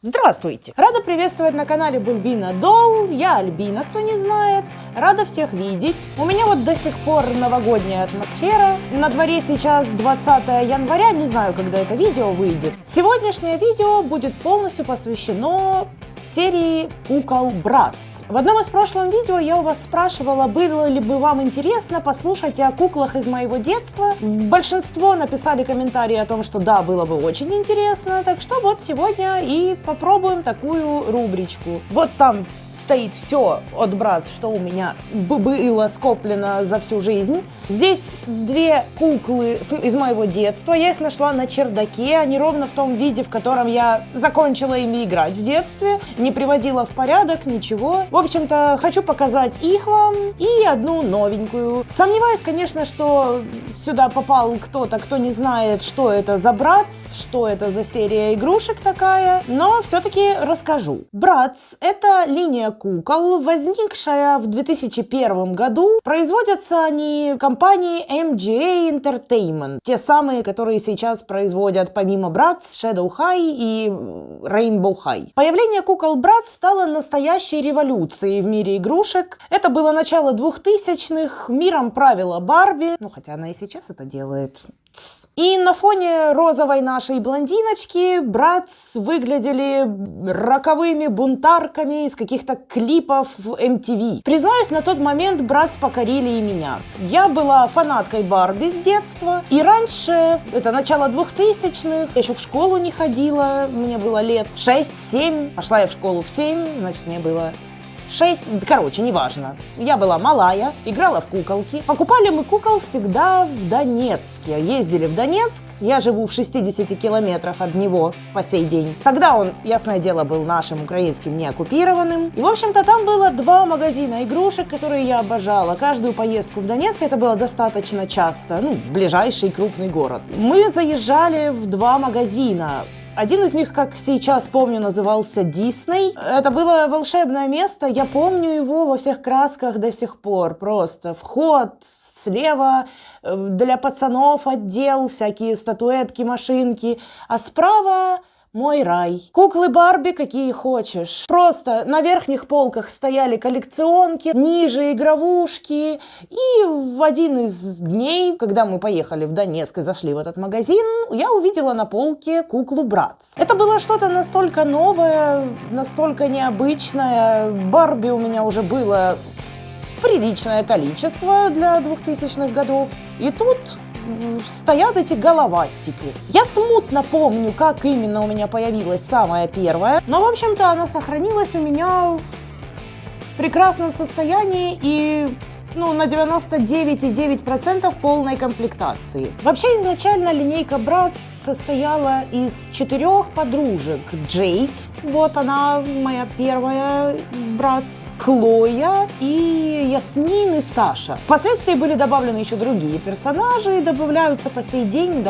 Здравствуйте! Рада приветствовать на канале Бульбина Долл. Я Альбина, кто не знает. Рада всех видеть. У меня вот до сих пор новогодняя атмосфера. На дворе сейчас 20 января, не знаю, когда это видео выйдет. Сегодняшнее видео будет полностью посвящено серии кукол Bratz. В одном из прошлых видео я у вас спрашивала, было ли бы вам интересно послушать о куклах из моего детства. Большинство написали комментарии о том, что да, было бы очень интересно. Так что вот сегодня и попробуем такую рубричку. Вот там стоит все от Bratz, что у меня было скоплено за всю жизнь. Здесь две куклы из моего детства. Я их нашла на чердаке. Они ровно в том виде, в котором я закончила ими играть в детстве. Не приводила в порядок, ничего. В общем-то, хочу показать их вам и одну новенькую. Сомневаюсь, конечно, что сюда попал кто-то, кто не знает, что это за Bratz, что это за серия игрушек такая. Но все-таки расскажу. Bratz — это линия кукол, возникшая в 2001 году. Производятся они компанией MGA Entertainment. Те самые, которые сейчас производят помимо Bratz, Shadow High и Rainbow High. Появление кукол Bratz стало настоящей революцией в мире игрушек. Это было начало 2000-х. Миром правила Барби. Ну, хотя она и сейчас это делает. И на фоне розовой нашей блондиночки Bratz выглядели роковыми бунтарками из каких-то клипов в MTV. Признаюсь, на тот момент Bratz покорили и меня. Я была фанаткой Барби с детства. И раньше, это начало 2000-х, я еще в школу не ходила. Мне было лет 6-7. Пошла я в школу в 7, значит, мне было 6, короче, неважно. Я была малая, играла в куколки. Покупали мы кукол всегда в Донецке. Ездили в Донецк, я живу в 60 километрах от него по сей день. Тогда он, ясное дело, был нашим украинским неоккупированным. И, в общем-то, там было два магазина игрушек, которые я обожала. Каждую поездку в Донецк это было достаточно часто, ближайший крупный город. Мы заезжали в два магазина. Один из них, как сейчас помню, назывался Disney. Это было волшебное место, я помню его во всех красках до сих пор. Просто вход слева для пацанов отдел, всякие статуэтки, машинки, а справа мой рай. Куклы Барби какие хочешь. Просто на верхних полках стояли коллекционки, ниже игровушки. И в один из дней, когда мы поехали в Донецк и зашли в этот магазин, я увидела на полке куклу Bratz. Это было что-то настолько новое, настолько необычное. Барби у меня уже было приличное количество для 2000-х годов. И тут стоят эти головастики. Я смутно помню, как именно у меня появилась самая первая, но, в общем-то, она сохранилась у меня в прекрасном состоянии и, на 99,9% полной комплектации. Вообще, изначально линейка Bratz состояла из 4 подружек. Джейд, вот она, моя первая Bratz, Хлоя и Ясмин и Саша. Впоследствии были добавлены еще другие персонажи и добавляются по сей день.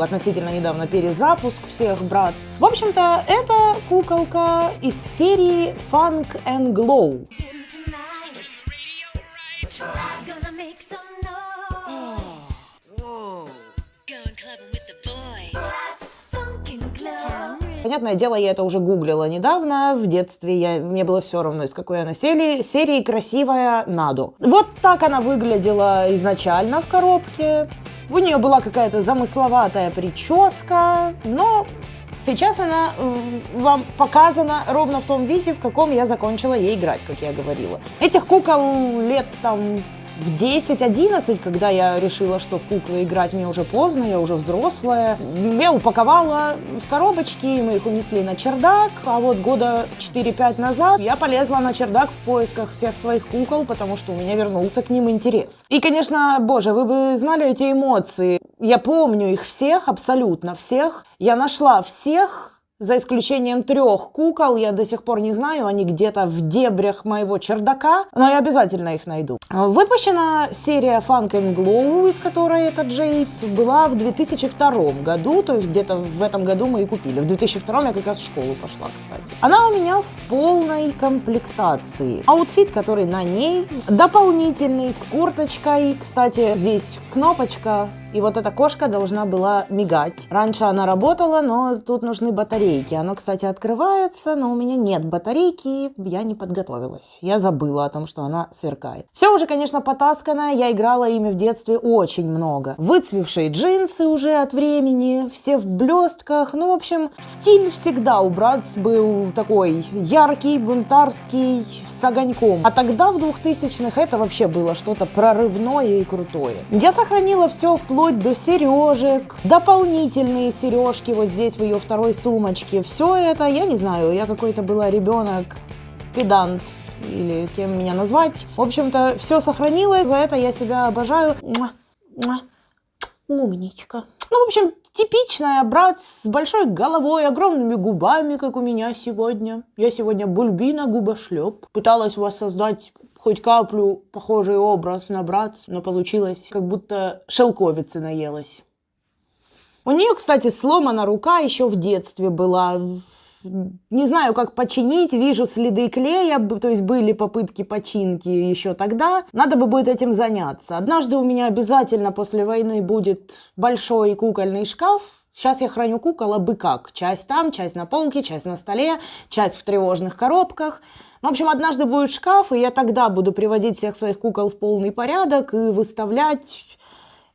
Относительно недавно перезапуск всех Bratz. В общем-то, это куколка из серии Funk and Glow. Понятное дело, я это уже гуглила недавно, в детстве мне было все равно, из какой она серии красивая Надо. Вот так она выглядела изначально в коробке. У нее была какая-то замысловатая прическа, но сейчас она вам показана ровно в том виде, в каком я закончила ей играть, как я говорила. Этих кукол лет в 10-11, когда я решила, что в куклы играть мне уже поздно, я уже взрослая, я упаковала в коробочки, мы их унесли на чердак, а вот года 4-5 назад я полезла на чердак в поисках всех своих кукол, потому что у меня вернулся к ним интерес. И, конечно, боже, вы бы знали эти эмоции. Я помню их всех, абсолютно всех. Я нашла всех, за исключением 3 кукол, я до сих пор не знаю, они где-то в дебрях моего чердака, но я обязательно их найду. Выпущена серия Funk and Glow, из которой это Джейд, была в 2002 году, то есть где-то в этом году мы и купили. В 2002 я как раз в школу пошла, кстати. Она у меня в полной комплектации. Аутфит, который на ней, дополнительный, с курточкой. Кстати, здесь кнопочка и вот эта кошка должна была мигать. Раньше она работала, но тут нужны батарейки. Оно, кстати, открывается, но у меня нет батарейки, я не подготовилась. Я забыла о том, что она сверкает. Все уже, конечно, потасканное, я играла ими в детстве очень много. Выцвевшие джинсы уже от времени, все в блестках. Ну, в общем, стиль всегда у Bratz был такой яркий, бунтарский, с огоньком. А тогда, в 2000-х, это вообще было что-то прорывное и крутое. Я сохранила все вплоть до сережек, дополнительные сережки вот здесь в ее второй сумочке. Все это, я не знаю, я какой-то была ребенок, педант, или кем меня назвать. В общем-то, все сохранилось, за это я себя обожаю. Умничка. Ну, в общем, типичная Bratz с большой головой, огромными губами, как у меня сегодня. Я сегодня Бульбина губошлеп. Пыталась воссоздать хоть каплю похожий образ на Bratz, но получилось, как будто шелковицы наелась. У нее, кстати, сломана рука еще в детстве была. Не знаю, как починить, вижу следы клея, то есть были попытки починки еще тогда. Надо бы будет этим заняться. Однажды у меня обязательно после войны будет большой кукольный шкаф. Сейчас я храню кукол абы как. Часть там, часть на полке, часть на столе, часть в тревожных коробках. В общем, однажды будет шкаф, и я тогда буду приводить всех своих кукол в полный порядок и выставлять.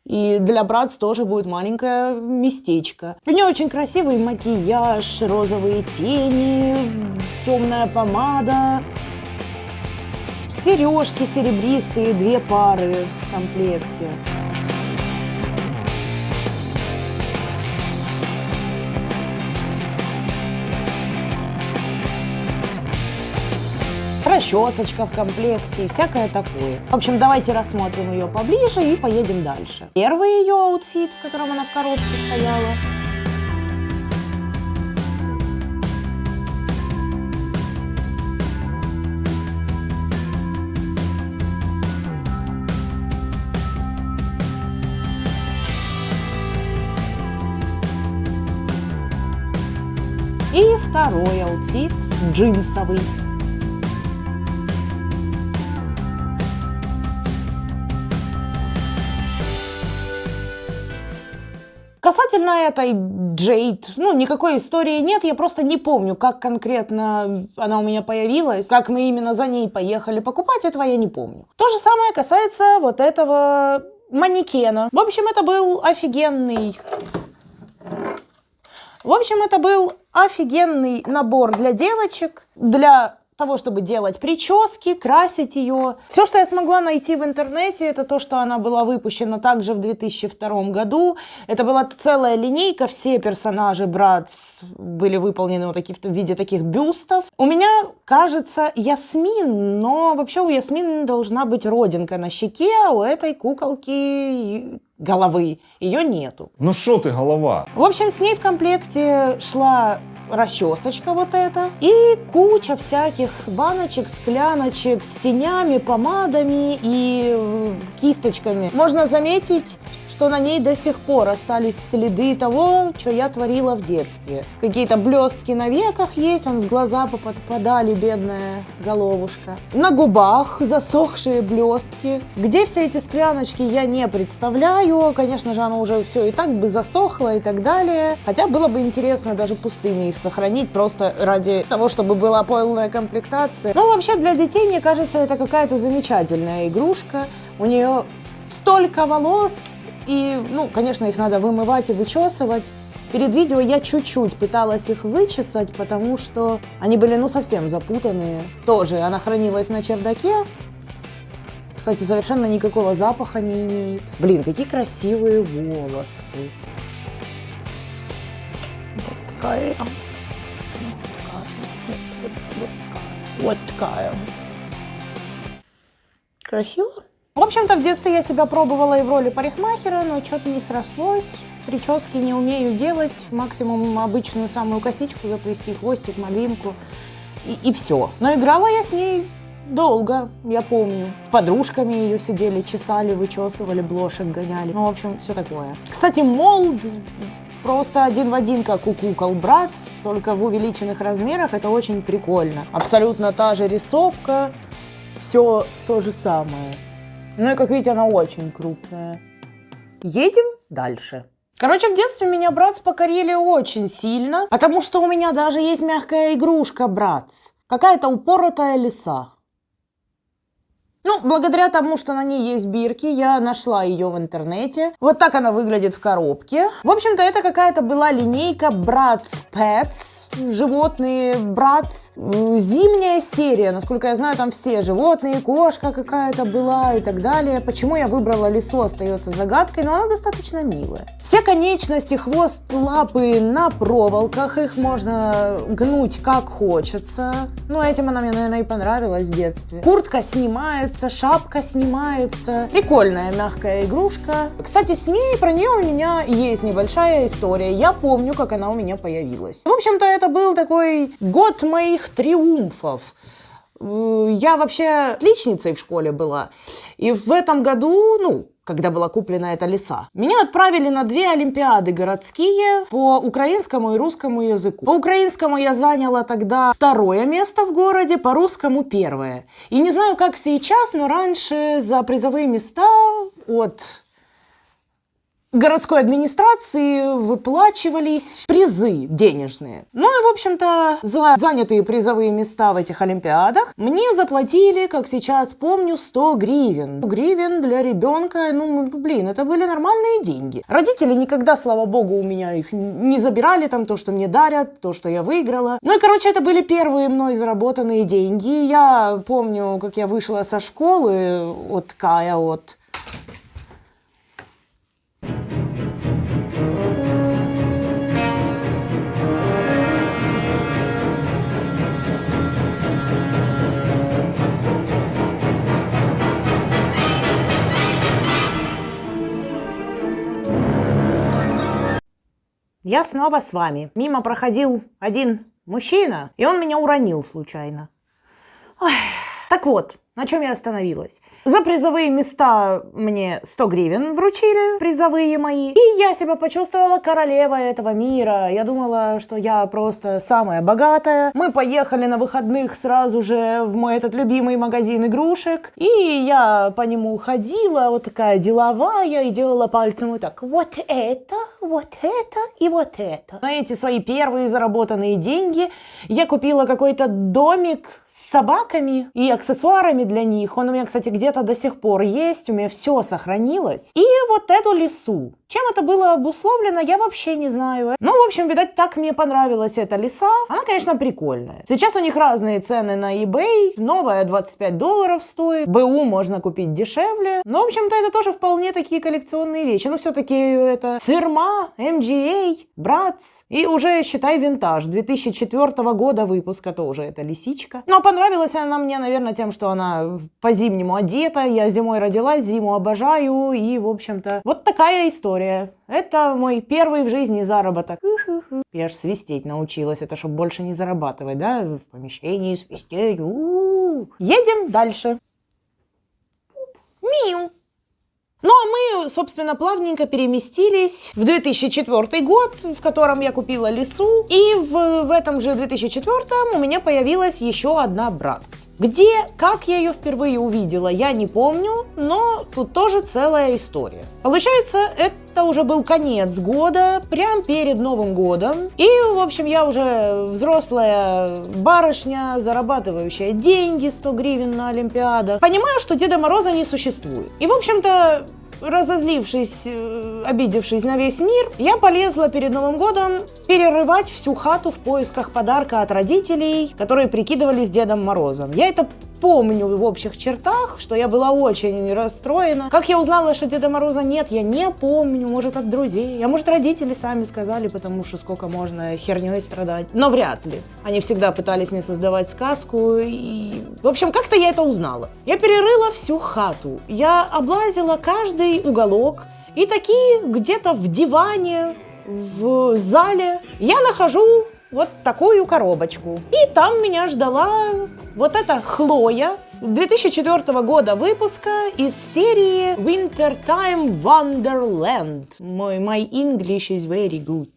И для Bratz тоже будет маленькое местечко. У нее очень красивый макияж, розовые тени, темная помада, сережки серебристые, 2 пары в комплекте. Расчесочка в комплекте и всякое такое. В общем, давайте рассмотрим ее поближе и поедем дальше. Первый ее аутфит, в котором она в коробке стояла. И второй аутфит джинсовый. Касательно этой Jade, никакой истории нет, я просто не помню, как конкретно она у меня появилась, как мы именно за ней поехали покупать, этого я не помню. То же самое касается вот этого манекена. В общем, это был офигенный набор для девочек, для того, чтобы делать прически, красить ее. Все, что я смогла найти в интернете, это то, что она была выпущена также в 2002 году. Это была целая линейка, все персонажи Bratz были выполнены вот в виде таких бюстов. У меня, кажется, Ясмин, но вообще у Ясмин должна быть родинка на щеке, а у этой куколки головы ее нету. Ну шо ты, голова? В общем, с ней в комплекте шла расчесочка вот эта и куча всяких баночек, скляночек с тенями, помадами и кисточками. Можно заметить, что на ней до сих пор остались следы того, что я творила в детстве. Какие-то блестки на веках есть, в глаза попадали, бедная головушка. На губах засохшие блестки. Где все эти скляночки, я не представляю. Конечно же, оно уже все и так бы засохло и так далее. Хотя было бы интересно даже пустыми их сохранить, просто ради того, чтобы была полная комплектация. Но вообще для детей, мне кажется, это какая-то замечательная игрушка. У нее столько волос, и, конечно, их надо вымывать и вычесывать. Перед видео я чуть-чуть пыталась их вычесать, потому что они были, совсем запутанные. Тоже она хранилась на чердаке. Кстати, совершенно никакого запаха не имеет. Блин, какие красивые волосы. Вот такая. Вот такая. Красиво? В общем-то, в детстве я себя пробовала и в роли парикмахера, но что-то не срослось. Прически не умею делать. Максимум обычную самую косичку заплести, хвостик, малинку. И все. Но играла я с ней долго, я помню. С подружками ее сидели, чесали, вычесывали, блошек гоняли. В общем, все такое. Кстати, молд просто один в один, как у кукол Bratz, только в увеличенных размерах. Это очень прикольно. Абсолютно та же рисовка, все то же самое. И, как видите, она очень крупная. Едем дальше. Короче, в детстве меня братц покорили очень сильно, потому что у меня даже есть мягкая игрушка братц. Какая-то упоротая лиса. Ну, благодаря тому, что на ней есть бирки, я нашла ее в интернете. Вот так она выглядит в коробке. В общем-то, это какая-то была линейка Bratz Pets. Животные Bratz. Зимняя серия. Насколько я знаю, там все животные. Кошка какая-то была и так далее. Почему я выбрала лису, остается загадкой, но она достаточно милая. Все конечности, хвост, лапы на проволоках. Их можно гнуть как хочется. Ну, этим она мне, наверное, и понравилась в детстве. Куртка снимается, шапка снимается. Прикольная мягкая игрушка. Кстати, с ней, про нее у меня есть небольшая история. Я помню, как она у меня появилась. В общем-то, это был такой год моих триумфов. Я вообще отличницей в школе была. И в этом году, когда была куплена эта лиса, меня отправили на 2 олимпиады городские по украинскому и русскому языку. По украинскому я заняла тогда 2 место в городе, по русскому 1. И не знаю, как сейчас, но раньше за призовые места от городской администрации выплачивались призы денежные. Ну и, в общем-то, за занятые призовые места в этих олимпиадах мне заплатили, как сейчас помню, 100 гривен. 100 гривен для ребенка, это были нормальные деньги. Родители никогда, слава богу, у меня их не забирали, там, то, что мне дарят, то, что я выиграла. Ну и, короче, это были первые мной заработанные деньги. Я помню, как я вышла со школы, я снова с вами. Мимо проходил один мужчина, и он меня уронил случайно. Ой. Так вот, на чем я остановилась. За призовые места мне 100 гривен вручили, призовые мои. И я себя почувствовала королевой этого мира. Я думала, что я просто самая богатая. Мы поехали на выходных сразу же в мой этот любимый магазин игрушек. И я по нему ходила, вот такая деловая, и делала пальцем вот так. Вот это и вот это. На эти свои первые заработанные деньги я купила какой-то домик с собаками и аксессуарами для них. Он у меня, кстати, где-то до сих пор есть, у меня все сохранилось. И вот эту лису. Чем это было обусловлено, я вообще не знаю. Ну, в общем, видать, так мне понравилась эта лиса. Она, конечно, прикольная. Сейчас у них разные цены на eBay. Новая $25 стоит. БУ можно купить дешевле. Но, в общем-то, это тоже вполне такие коллекционные вещи. Но все-таки это фирма, MGA, Bratz. И уже, считай, винтаж. 2004 года выпуска тоже эта лисичка. Но понравилась она мне, наверное, тем, что она по-зимнему одета. Я зимой родилась, зиму обожаю. И, в общем-то, вот такая история. Это мой первый в жизни заработок. Я аж свистеть научилась. Это чтобы больше не зарабатывать, да? В помещении свистеть. Едем дальше. Миу. Ну, а мы, собственно, плавненько переместились в 2004 год, в котором я купила лису. И в этом же 2004 у меня появилась еще одна Bratz. Где, как я ее впервые увидела, я не помню, но тут тоже целая история. Получается, это уже был конец года, прям перед Новым годом. И, в общем, я уже взрослая барышня, зарабатывающая деньги, 100 гривен на олимпиадах. Понимаю, что Деда Мороза не существует. И, в общем-то, разозлившись, обидевшись на весь мир, я полезла перед Новым годом перерывать всю хату в поисках подарка от родителей, которые прикидывались Дедом Морозом. Я это помню в общих чертах, что я была очень расстроена. Как я узнала, что Деда Мороза нет, я не помню. Может, от друзей, а может, родители сами сказали, потому что сколько можно херней страдать. Но вряд ли. Они всегда пытались мне создавать сказку. И... В общем, как-то я это узнала. Я перерыла всю хату. Я облазила каждый уголок. И такие где-то в диване, в зале я нахожу вот такую коробочку. И там меня ждала вот эта Хлоя 2004 года выпуска из серии Wintertime Wonderland. My English is very good.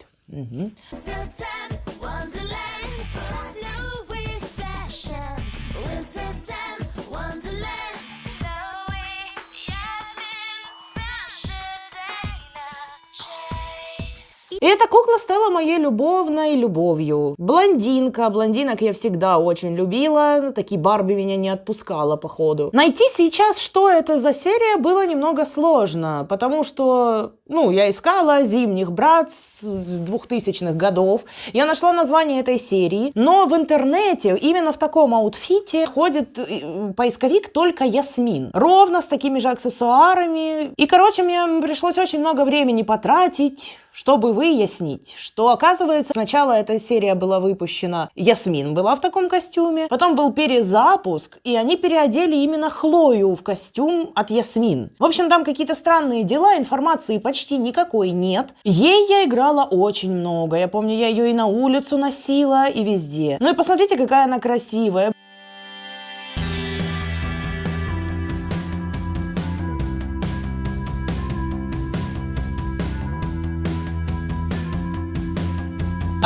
И эта кукла стала моей любовной любовью. Блондинка. Блондинок я всегда очень любила. Такие Барби меня не отпускала, походу. Найти сейчас, что это за серия, было немного сложно. Потому что, я искала «Зимних Братц» 2000-х годов. Я нашла название этой серии. Но в интернете именно в таком аутфите ходит поисковик только Ясмин. Ровно с такими же аксессуарами. И, короче, мне пришлось очень много времени потратить, чтобы выяснить, что, оказывается, сначала эта серия была выпущена, Ясмин была в таком костюме, потом был перезапуск, и они переодели именно Хлою в костюм от Ясмин. В общем, там какие-то странные дела, информации почти никакой нет. Ей я играла очень много. Я помню, я ее и на улицу носила, и везде. Ну и посмотрите, какая она красивая.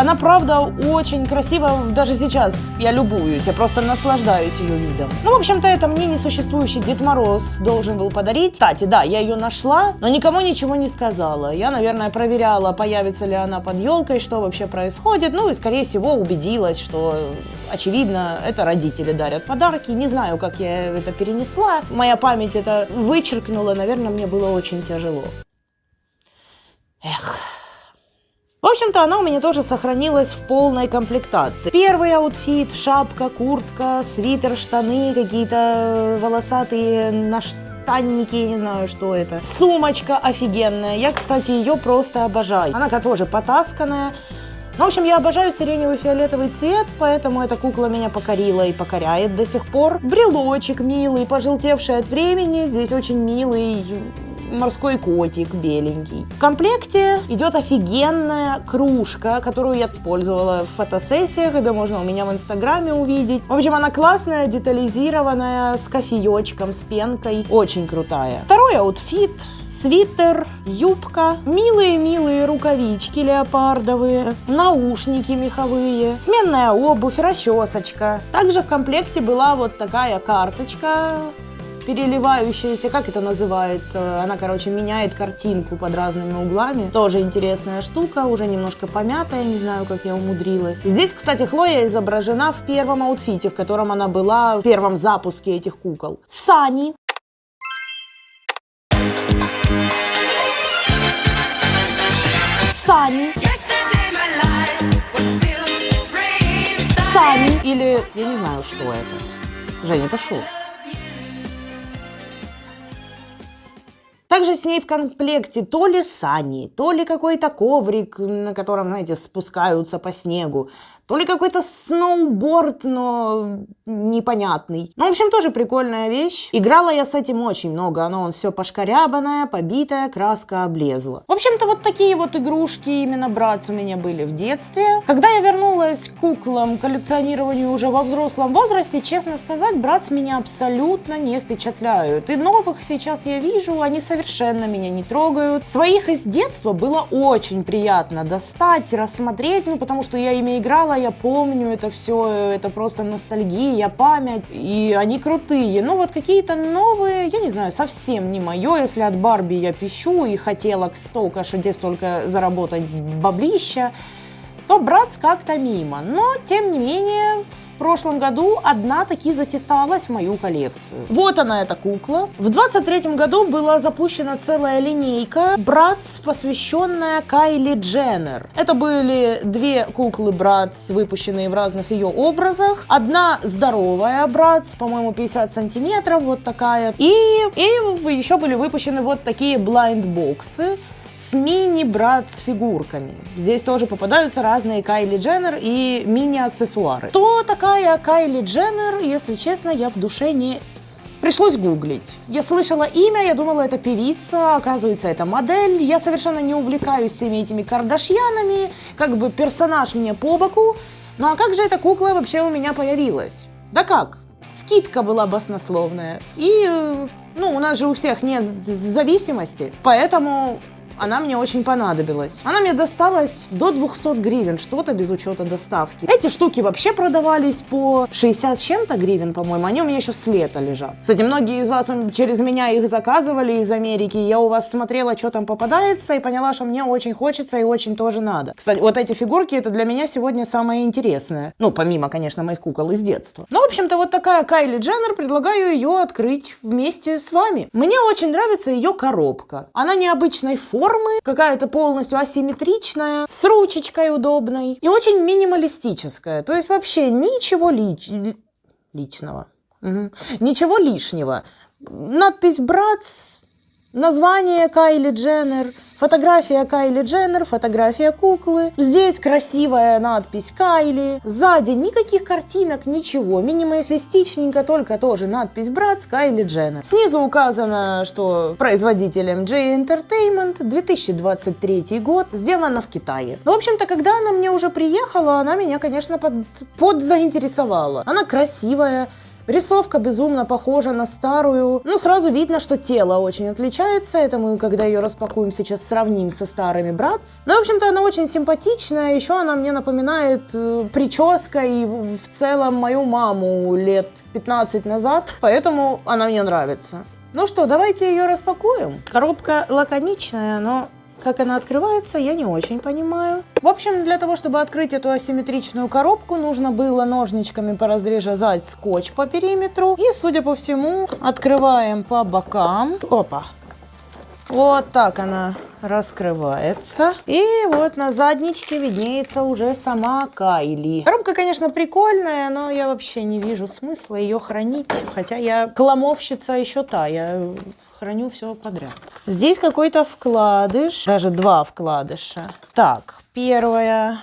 Она, правда, очень красива, даже сейчас я любуюсь, я просто наслаждаюсь ее видом. В общем-то, это мне несуществующий Дед Мороз должен был подарить. Кстати, да, я ее нашла, но никому ничего не сказала. Я, наверное, проверяла, появится ли она под елкой, что вообще происходит. И, скорее всего, убедилась, что, очевидно, это родители дарят подарки. Не знаю, как я это перенесла. Моя память это вычеркнула, наверное, мне было очень тяжело. Эх. В общем-то, она у меня тоже сохранилась в полной комплектации. Первый аутфит, шапка, куртка, свитер, штаны, какие-то волосатые наштанники, я не знаю, что это. Сумочка офигенная. Я, кстати, ее просто обожаю. Она тоже потасканная. В общем, я обожаю сиреневый фиолетовый цвет, поэтому эта кукла меня покорила и покоряет до сих пор. Брелочек милый, пожелтевший от времени. Здесь очень милый морской котик беленький. В комплекте идет офигенная кружка, которую я использовала в фотосессиях. Это можно у меня в инстаграме увидеть. В общем, она классная, детализированная, с кофеечком, с пенкой. Очень крутая. Второй аутфит. Свитер, юбка, милые-милые рукавички леопардовые, наушники меховые, сменная обувь, расчесочка. Также в комплекте была вот такая карточка, переливающаяся, как это называется? Она, меняет картинку под разными углами. Тоже интересная штука, уже немножко помятая, не знаю, как я умудрилась. Здесь, кстати, Хлоя изображена в первом аутфите, в котором она была в первом запуске этих кукол. Сани. Сани. Сани. Или, я не знаю, что это. Женя, это шо? Также с ней в комплекте то ли сани, то ли какой-то коврик, на котором, знаете, спускаются по снегу, то ли какой-то сноуборд, но непонятный. В общем, тоже прикольная вещь. Играла я с этим очень много. Оно все пошкарябанное, побитое, краска облезла. В общем-то, вот такие вот игрушки именно Братц у меня были в детстве. Когда я вернулась к куклам, к коллекционированию уже во взрослом возрасте, честно сказать, Братц меня абсолютно не впечатляют. И новых сейчас я вижу, они совершенно меня не трогают. Своих из детства было очень приятно достать, рассмотреть, потому что я ими играла, я помню это все, это просто ностальгия, память, и они крутые. Но вот какие-то новые, я не знаю, совсем не мое. Если от Барби я пищу и хотела столько заработать баблища, то Братц как-то мимо. Но, тем не менее, в прошлом году одна таки затесалась в мою коллекцию. Вот она, эта кукла. В 23-м году была запущена целая линейка Братц, посвященная Кайли Дженнер. Это были две куклы Братц, выпущенные в разных ее образах. Одна здоровая Братц, по-моему, 50 сантиметров, вот такая. И еще были выпущены вот такие блайнд-боксы с мини-Братц фигурками. Здесь тоже попадаются разные Кайли Дженнер и мини-аксессуары. Кто такая Кайли Дженнер, если честно, я в душе не... Пришлось гуглить. Я слышала имя, я думала, это певица, оказывается, это модель. Я совершенно не увлекаюсь всеми этими Кардашьянами, персонаж мне по боку. Ну а как же эта кукла вообще у меня появилась? Да как? Скидка была баснословная. И, у нас же у всех нет зависимости, поэтому она мне очень понадобилась. Она мне досталась до 200 гривен, что-то без учета доставки. Эти штуки вообще продавались по 60 с чем-то гривен, по-моему. Они у меня еще с лета лежат. Кстати, многие из вас через меня их заказывали из Америки. Я у вас смотрела, что там попадается, и поняла, что мне очень хочется и очень тоже надо. Кстати, вот эти фигурки, это для меня сегодня самое интересное. Ну, помимо, конечно, моих кукол из детства. Ну, в общем-то, вот такая Кайли Дженнер. Предлагаю ее открыть вместе с вами. Мне очень нравится ее коробка. Она необычной формы, какая-то полностью асимметричная, с ручечкой удобной и очень минималистическая. То есть вообще ничего личного. Угу. Ничего лишнего. Надпись «Братс», название Кайли Дженнер, фотография Кайли Дженнер, фотография куклы. Здесь красивая надпись Кайли. Сзади никаких картинок, ничего. Минималистичненько, только тоже надпись «Братс» Кайли Дженнер. Снизу указано, что производитель MJ Entertainment, 2023 год, сделано в Китае. В общем-то, когда она мне уже приехала, она меня, конечно, подзаинтересовала. Она красивая. Рисовка безумно похожа на старую. Ну, сразу видно, что тело очень отличается. Это мы, когда ее распакуем, сейчас сравним со старыми Братс. Ну, в общем-то, она очень симпатичная. Еще она мне напоминает прической в целом мою маму лет 15 назад. Поэтому она мне нравится. Ну что, давайте ее распакуем. Коробка лаконичная, но... как она открывается, я не очень понимаю. В общем, для того, чтобы открыть эту асимметричную коробку, нужно было ножничками поразрезать скотч по периметру. И, судя по всему, открываем по бокам. Опа! Вот так она раскрывается. И вот на задничке виднеется уже сама Кайли. Коробка, конечно, прикольная, но я вообще не вижу смысла ее хранить. Хотя я кламовщица еще та, я... храню все подряд. Здесь какой-то вкладыш, даже два вкладыша. Так, первое.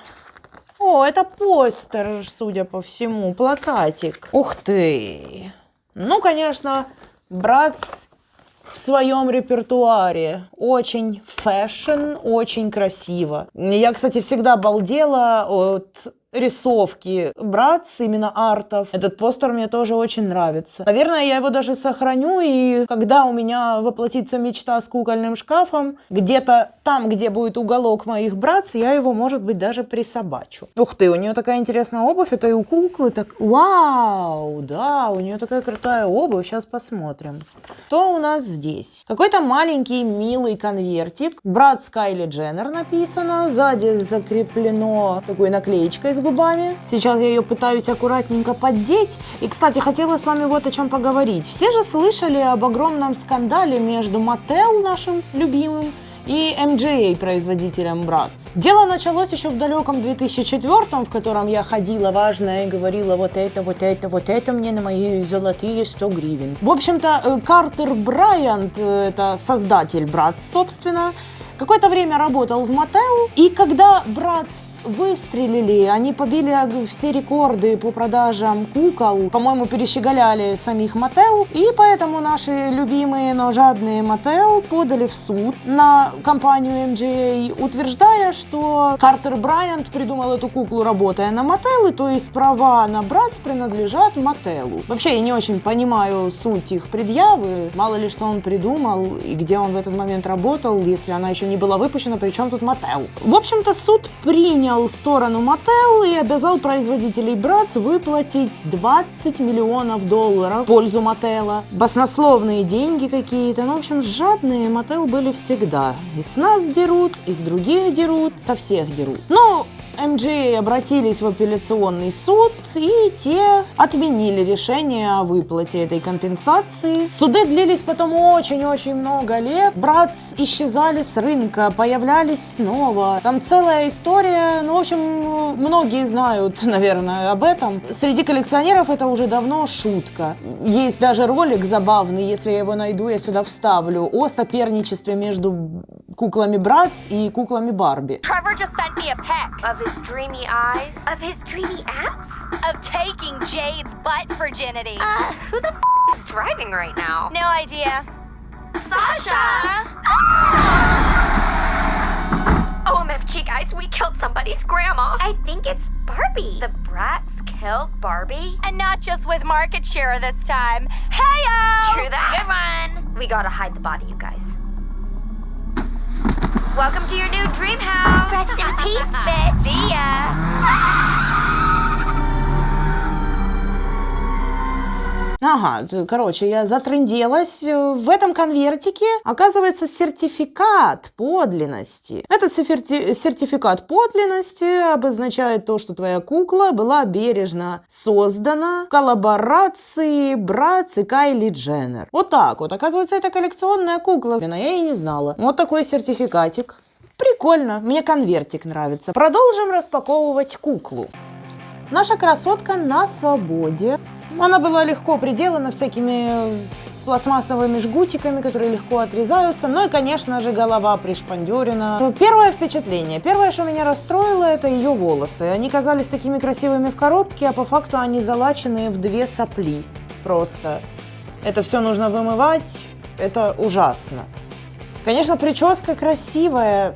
О, это постер, судя по всему, плакатик. Ух ты! Ну, конечно, Братс в своем репертуаре. Очень фэшн, очень красиво. Я, кстати, всегда балдела от... рисовки Братс, именно артов. Этот постер мне тоже очень нравится. Наверное, я его даже сохраню, и когда у меня воплотится мечта с кукольным шкафом, где-то там, где будет уголок моих Братс, я его, может быть, даже присобачу. Ух ты, у нее такая интересная обувь, это и у куклы так... Вау, да, у нее такая крутая обувь, сейчас посмотрим. Что у нас здесь? Какой-то маленький, милый конвертик. Братс Кайли Дженнер написано, сзади закреплено такой наклеечкой с губами. Сейчас я ее пытаюсь аккуратненько поддеть. И, кстати, хотела с вами вот о чем поговорить. Все же слышали об огромном скандале между Mattel, нашим любимым, и MJA, производителем Братс. Дело началось еще в далеком 2004-м, в котором я ходила важная и говорила вот это мне на мои золотые 100 гривен. В общем-то, Картер Брайант, это создатель Братс, собственно, какое-то время работал в Mattel, и когда Братс выстрелили, они побили все рекорды по продажам кукол, по-моему, перещеголяли самих Mattel, и поэтому наши любимые, но жадные Mattel подали в суд на компанию MJA, утверждая, что Картер Брайант придумал эту куклу, работая на Mattel, и то есть права на Братс принадлежат Mattel. Вообще, я не очень понимаю суть их предъявы, мало ли что он придумал, и где он в этот момент работал, если она еще не была выпущена, причем тут Mattel. В общем-то, суд принял сторону Mattel и обязал производителей Братс выплатить $20 миллионов в пользу Mattel. Баснословные деньги какие-то. Ну, в общем, жадные Mattel были всегда. И с нас дерут, и с других дерут, со всех дерут. Ну, MJA обратились в апелляционный суд, и те отменили решение о выплате этой компенсации. Суды длились потом очень-очень много лет. Братс исчезали с рынка, появлялись снова. Там целая история. Ну, в общем, многие знают, наверное, об этом. Среди коллекционеров это уже давно шутка. Есть даже ролик забавный, если я его найду, я сюда вставлю, о соперничестве между куклами Братс и куклами Барби. Trevor just sent me a pic of his dreamy eyes, of his dreamy abs, of taking Jade's butt virginity. Who the is driving right now? No idea. Sasha! OMFG, guys, we killed somebody's grandma. I think it's Barbie. The Bratz killed Barbie? And not just with market share this time. Hey-o! True that. Good one. We gotta hide the body, you guys. Welcome to your new dream house. Rest in peace, bitch. See ya. Ага, короче, я затрынделась. В этом конвертике оказывается сертификат подлинности. Этот сертификат подлинности обозначает то, что твоя кукла была бережно создана в коллаборации братц и Кайли Дженнер. Вот так вот. Оказывается, это коллекционная кукла. Я и не знала. Вот такой сертификатик. Прикольно. Мне конвертик нравится. Продолжим распаковывать куклу. Наша красотка на свободе. Она была легко приделана всякими пластмассовыми жгутиками, которые легко отрезаются. Ну и, конечно же, голова пришпандерена. Первое впечатление. Первое, что меня расстроило, это ее волосы. Они казались такими красивыми в коробке, а по факту они залаченные в 2 сопли. Просто. Это все нужно вымывать. Это ужасно. Конечно, прическа красивая.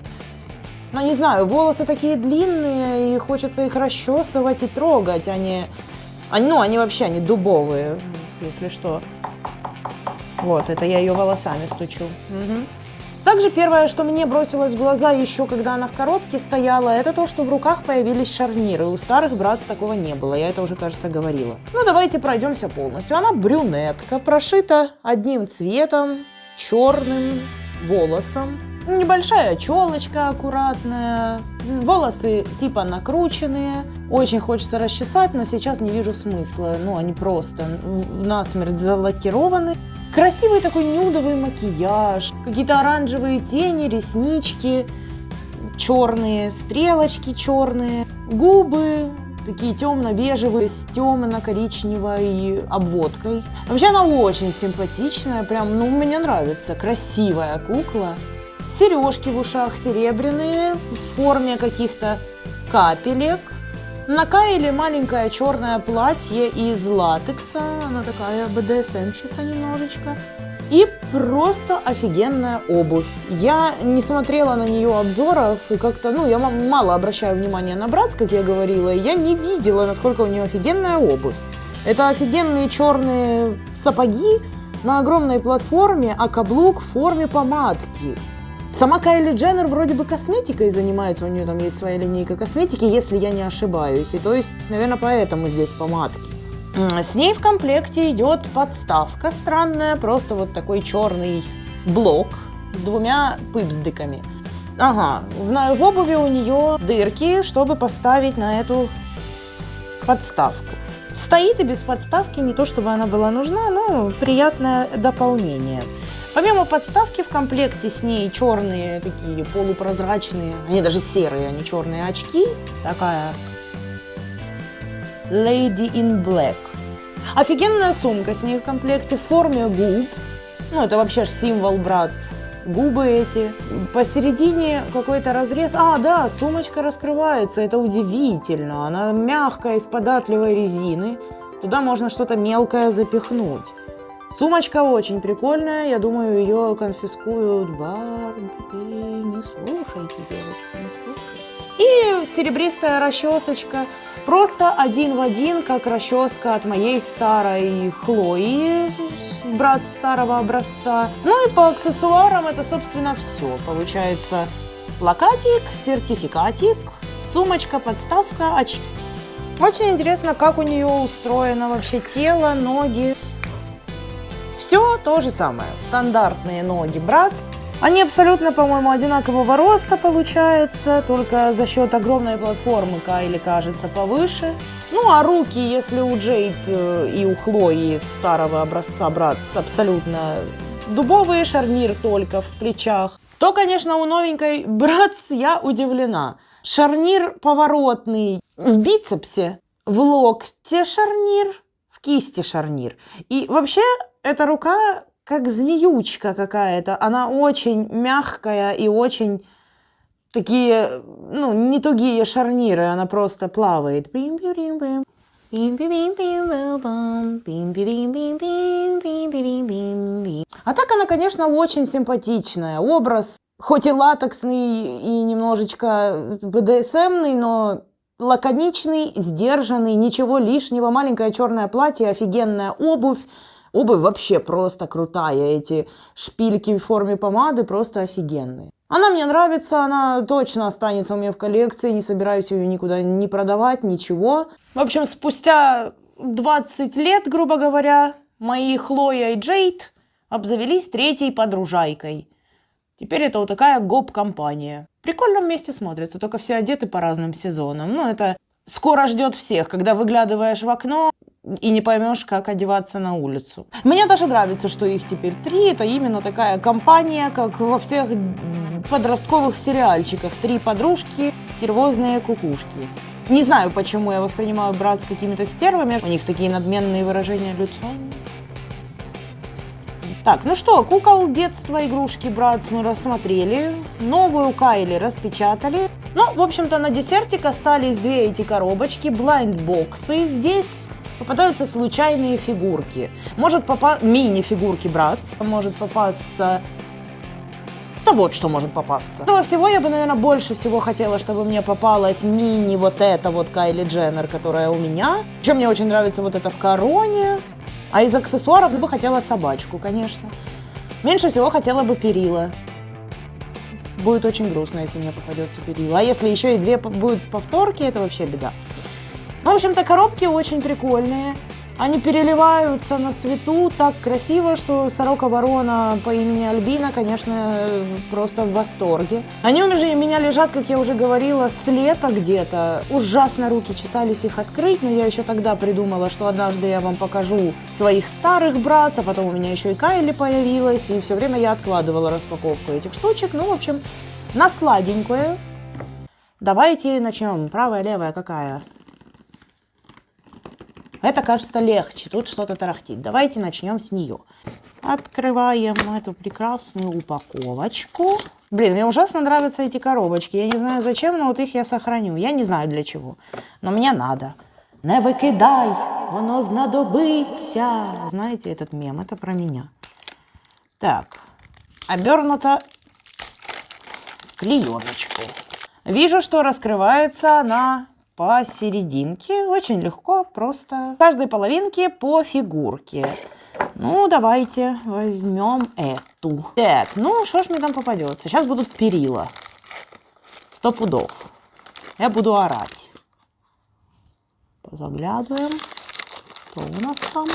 Но не знаю, волосы такие длинные, и хочется их расчесывать и трогать, они вообще, они дубовые, если что. Вот, это я ее волосами стучу. Угу. Также первое, что мне бросилось в глаза еще, когда она в коробке стояла, это то, что в руках появились шарниры. У старых братц такого не было, я это уже, кажется, говорила. Ну, давайте пройдемся полностью. Она брюнетка, прошита одним цветом, черным волосом. Небольшая челочка аккуратная, волосы типа накрученные. Очень хочется расчесать, но сейчас не вижу смысла. Ну, они просто насмерть залакированы. Красивый такой нюдовый макияж, какие-то оранжевые тени, реснички, черные стрелочки черные, губы такие темно-бежевые с темно-коричневой обводкой. Вообще она очень симпатичная, прям, мне нравится, красивая кукла. Сережки в ушах серебряные, в форме каких-то капелек. На Кайле маленькое черное платье из латекса. Она такая БДСМщица немножечко. И просто офигенная обувь. Я не смотрела на нее обзоров, и как-то, я мало обращаю внимания на братц, как я говорила, и я не видела, насколько у нее офигенная обувь. Это офигенные черные сапоги на огромной платформе, а каблук в форме помадки. Сама Кайли Дженнер вроде бы косметикой занимается, у нее там есть своя линейка косметики, если я не ошибаюсь. И то есть, наверное, поэтому здесь помадки. С ней в комплекте идет подставка странная, просто вот такой черный блок с 2 пыпздыками. Ага, в обуви у нее дырки, чтобы поставить на эту подставку. Стоит и без подставки, не то чтобы она была нужна, но приятное дополнение. Помимо подставки в комплекте с ней черные такие полупрозрачные, они даже серые, они черные очки. Такая Lady in Black. Офигенная сумка с ней в комплекте в форме губ. Это вообще ж символ братц. Губы эти. Посередине какой-то разрез. Да, сумочка раскрывается, это удивительно. Она мягкая, из податливой резины. Туда можно что-то мелкое запихнуть. Сумочка очень прикольная, я думаю, ее конфискуют. Барби, не слушайте, девочки, не слушайте. И серебристая расчесочка, просто один в один, как расческа от моей старой Хлои, брат старого образца. Ну и по аксессуарам это, собственно, все. Получается плакатик, сертификатик, сумочка, подставка, очки. Очень интересно, как у нее устроено вообще тело, ноги. Все то же самое. Стандартные ноги братц. Они абсолютно, по-моему, одинакового роста получается, только за счет огромной платформы Кайли кажется повыше. А руки, если у Джейд и у Хлои старого образца братц абсолютно дубовые, шарнир только в плечах, то, конечно, у новенькой братц я удивлена. Шарнир поворотный в бицепсе, в локте шарнир, в кисти шарнир. И вообще эта рука как змеючка какая-то. Она очень мягкая и очень такие, не тугие шарниры. Она просто плавает. А так она, конечно, очень симпатичная. Образ, хоть и латексный, и немножечко БДСМный, но лаконичный, сдержанный, ничего лишнего. Маленькое черное платье, офигенная обувь. Обувь вообще просто крутая. Эти шпильки в форме помады просто офигенные. Она мне нравится, она точно останется у меня в коллекции, не собираюсь ее никуда не продавать, ничего. В общем, спустя 20 лет, грубо говоря, мои Хлоя и Джейд обзавелись третьей подружайкой. Теперь это вот такая гоп-компания. Прикольно вместе смотрится, только все одеты по разным сезонам. Ну, это скоро ждет всех, когда выглядываешь в окно и не поймешь, как одеваться на улицу. Мне даже нравится, что их теперь 3. Это именно такая компания, как во всех подростковых сериальчиках. 3 подружки, стервозные кукушки. Не знаю, почему я воспринимаю брат с какими-то стервами. У них такие надменные выражения лица. Так, ну что, кукол детства, игрушки, брат, мы рассмотрели. Новую Кайли распечатали. Ну, в общем-то, на десертик остались 2 эти коробочки, блайнд-боксы. Здесь попадаются случайные фигурки. Может попасть мини-фигурки, брат. Может попасться... Да вот что может попасться. Этого всего я бы, наверное, больше всего хотела, чтобы мне попалась мини вот эта вот Кайли Дженнер, которая у меня. Еще мне очень нравится вот это в короне. А из аксессуаров я бы хотела собачку, конечно. Меньше всего хотела бы перила. Будет очень грустно, если мне попадется перила. А если еще и 2 будут повторки, это вообще беда. В общем-то, коробки очень прикольные. Они переливаются на свету так красиво, что сорока-ворона по имени Альбина, конечно, просто в восторге. Они у меня лежат, как я уже говорила, с лета где-то. Ужасно руки чесались их открыть, но я еще тогда придумала, что однажды я вам покажу своих старых братцев, а потом у меня еще и Кайли появилась, и все время я откладывала распаковку этих штучек. Ну, в общем, на сладенькое. Давайте начнем. Правая, левая, какая? Это, кажется, легче. Тут что-то тарахтит. Давайте начнем с нее. Открываем эту прекрасную упаковочку. Блин, мне ужасно нравятся эти коробочки. Я не знаю зачем, но вот их я сохраню. Я не знаю для чего. Но мне надо. Не викидай, воно знадобиться. Знаете этот мем? Это про меня. Так. Обернуто клееночку. Вижу, что раскрывается она посерединке. Очень легко, просто. В каждой половинке по фигурке. Ну, давайте возьмем эту. Так, ну, что ж мне там попадется? Сейчас будут перила. 100 пудов. Я буду орать. Позаглядываем. Что у нас там?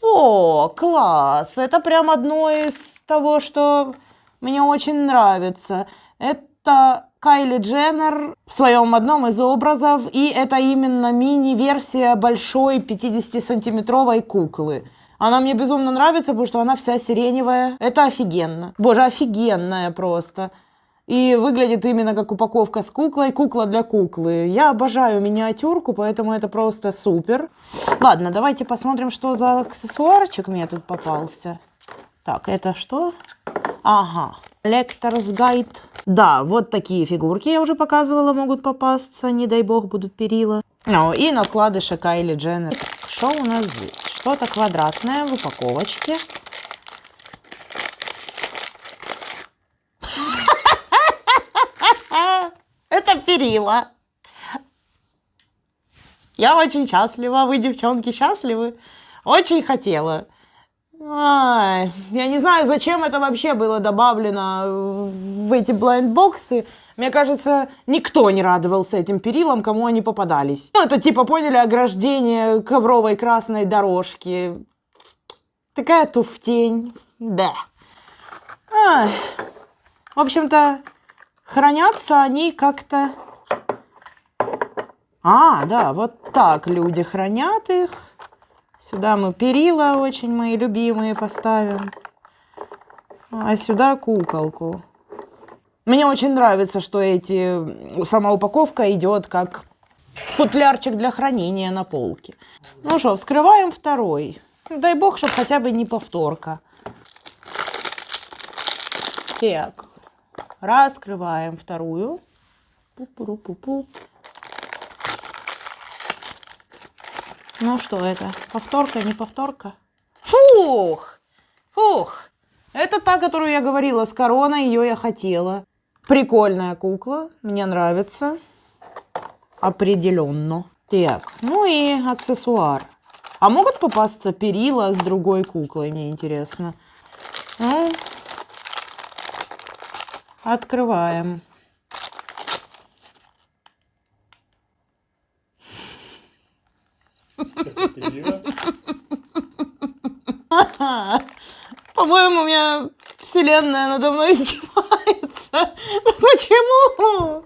О, класс! Это прям одно из того, что мне очень нравится. Это Кайли Дженнер в своем одном из образов, и это именно мини-версия большой 50-сантиметровой куклы. Она мне безумно нравится, потому что она вся сиреневая. Это офигенно. Боже, офигенная просто. И выглядит именно как упаковка с куклой. Кукла для куклы. Я обожаю миниатюрку, поэтому это просто супер. Ладно, давайте посмотрим, что за аксессуарчик мне тут попался. Так, это что? Ага, Collector's Guide. Да, вот такие фигурки я уже показывала, могут попасться, не дай бог будут перила. Ну и накладыши Кайли Дженнер. Что у нас здесь? Что-то квадратное в упаковочке. Это перила. Я очень счастлива. Вы, девчонки, счастливы? Очень хотела. Ай, я не знаю, зачем это вообще было добавлено в эти блайндбоксы. Мне кажется, никто не радовался этим перилам, кому они попадались. Ну, это типа, поняли, ограждение ковровой красной дорожки. Такая туфтень. Да. Ай. В общем-то, хранятся они как-то... А, да, вот так люди хранят их. Сюда мы перила очень мои любимые поставим. А сюда куколку. Мне очень нравится, что сама упаковка идет как футлярчик для хранения на полке. Ну что, вскрываем второй. Дай бог, чтобы хотя бы не повторка. Так, раскрываем вторую. Пу-пу-пу-пу. Ну что это? Повторка, не повторка? Фух! Фух! Это та, которую я говорила с короной, ее я хотела. Прикольная кукла, мне нравится. Определенно. Так, ну и аксессуар. А могут попасться перила с другой куклой, мне интересно. Ну, Открываем. По-моему, у меня вселенная надо мной издевается. Почему?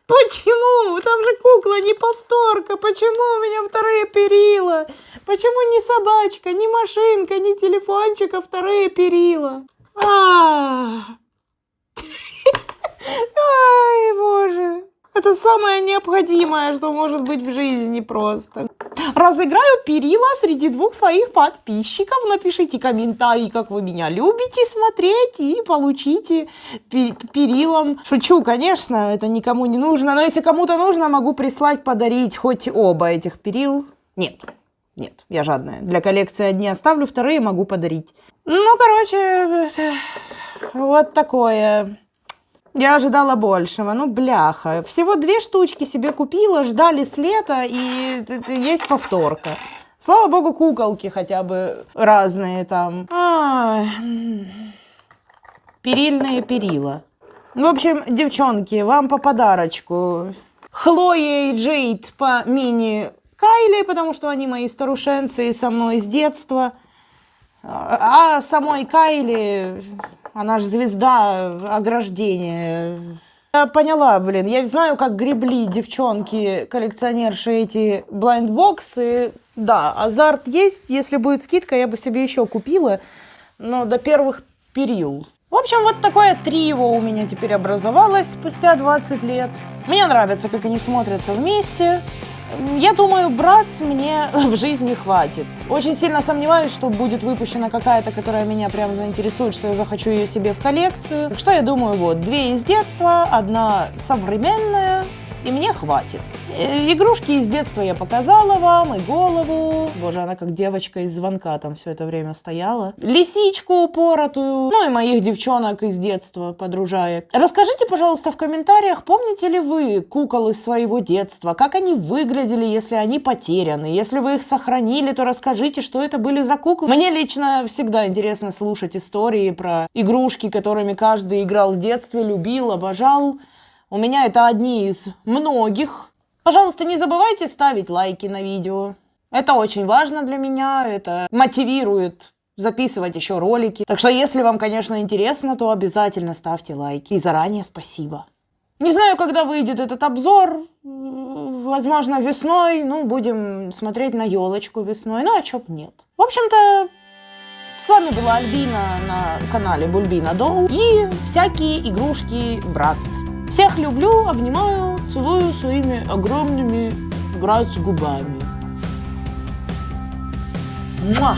Почему? Там же кукла не повторка. Почему у меня вторые перила? Почему не собачка, не машинка, не телефончик, а вторые перила? Ай, боже. Это самое необходимое, что может быть в жизни просто. Разыграю перила среди двух своих подписчиков. Напишите комментарий, как вы меня любите смотреть, и получите перилом. Шучу, конечно, это никому не нужно. Но если кому-то нужно, могу прислать, подарить хоть оба этих перил. Нет, я жадная. Для коллекции одни оставлю, вторые могу подарить. Ну, короче, вот такое. Я ожидала большего. Ну, бляха. Всего 2 штучки себе купила, ждали с лета, и есть повторка. Слава богу, куколки хотя бы разные там. Перильные перила. В общем, девчонки, вам по подарочку. Хлоя и Джейд по мини Кайли, потому что они мои старушенцы и со мной с детства. А самой Кайли... Она же звезда ограждения. Я поняла, блин. Я знаю, как гребли девчонки-коллекционерши эти блайндбоксы. Да, азарт есть. Если будет скидка, я бы себе еще купила. Но до первых перил. В общем, вот такое трио у меня теперь образовалось спустя 20 лет. Мне нравится, как они смотрятся вместе. Я думаю, брать мне в жизни хватит. Очень сильно сомневаюсь, что будет выпущена какая-то, которая меня прям заинтересует, что я захочу ее себе в коллекцию. Так что я думаю, вот, 2 из детства, 1 современная, и мне хватит. Игрушки из детства я показала вам, и голову. Боже, она как девочка из звонка там все это время стояла. Лисичку упоротую. Ну и моих девчонок из детства, подружаек. Расскажите, пожалуйста, в комментариях, помните ли вы кукол из своего детства? Как они выглядели, если они потеряны? Если вы их сохранили, то расскажите, что это были за куклы. Мне лично всегда интересно слушать истории про игрушки, которыми каждый играл в детстве, любил, обожал. У меня это одни из многих. Пожалуйста, не забывайте ставить лайки на видео. Это очень важно для меня, это мотивирует записывать еще ролики. Так что, если вам, конечно, интересно, то обязательно ставьте лайки. И заранее спасибо. Не знаю, когда выйдет этот обзор. Возможно, весной. Ну, будем смотреть на елочку весной. Ну, а чё б нет. В общем-то, с вами была Альбина на канале Бульбина Долл и всякие игрушки Братц. Всех люблю, обнимаю, целую своими огромными Братц губами. Муа!